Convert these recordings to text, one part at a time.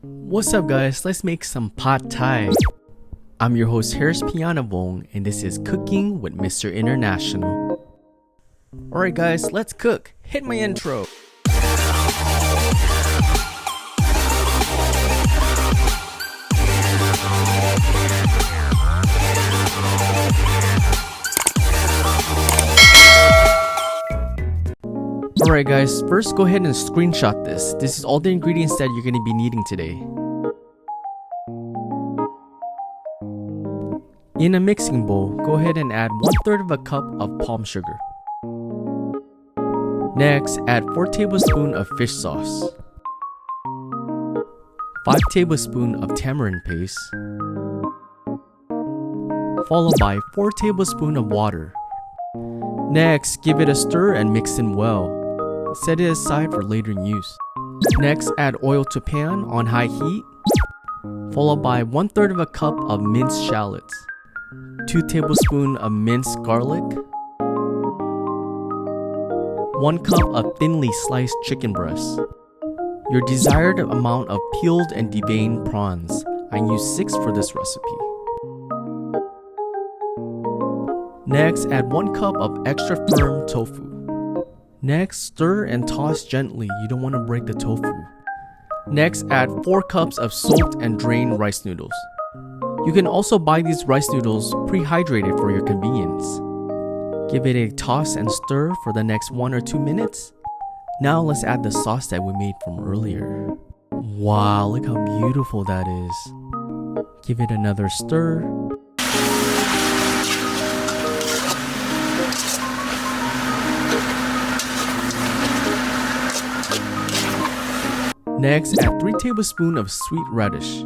What's up guys, let's make some pad thai. I'm your host Harris Pianavong and this is Cooking with Mr. International. Alright guys, let's cook. Hit my intro. Alright guys, first go ahead and screenshot this. This is all the ingredients that you're going to be needing today. In a mixing bowl, go ahead and add 1/3 of a cup of palm sugar. Next, add 4 tablespoons of fish sauce, 5 tablespoons of tamarind paste, followed by 4 tablespoons of water. Next, give it a stir and mix in well. Set it aside for later use. Next, add oil to pan on high heat, followed by 1/3 of a cup of minced shallots, 2 tablespoons of minced garlic, 1 cup of thinly sliced chicken breast, your desired amount of peeled and deveined prawns. I use 6 for this recipe. Next, add 1 cup of extra firm tofu. Next, stir and toss gently, you don't want to break the tofu. Next, add 4 cups of soaked and drained rice noodles. You can also buy these rice noodles pre-hydrated for your convenience. Give it a toss and stir for the next 1 or 2 minutes. Now let's add the sauce that we made from earlier. Wow, look how beautiful that is. Give it another stir. Next, add 3 tablespoons of sweet radish.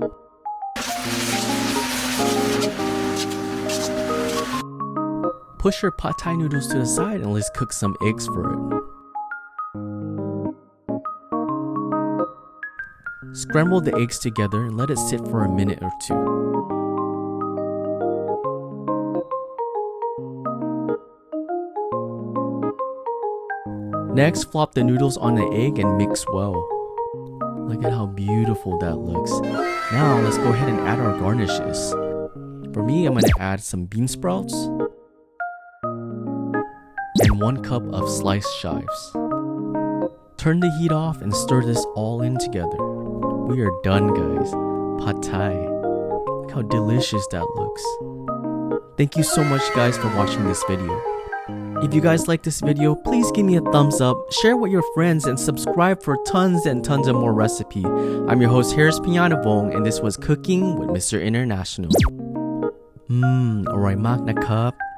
Push your pad thai noodles to the side and let's cook some eggs for it. Scramble the eggs together and let it sit for a minute or 2. Next, flop the noodles on the egg and mix well. Look at how beautiful that looks. Now let's go ahead and add our garnishes. For me, I'm going to add some bean sprouts and 1 cup of sliced chives. Turn the heat off and stir this all in together. We are done guys. Pad thai. Look how delicious that looks. Thank you so much guys for watching this video. If you guys like this video, please give me a thumbs up, share with your friends, and subscribe for tons and tons of more recipe. I'm your host Harris Pianavong and this was Cooking with Mr. International. อร่อยมากนะครับ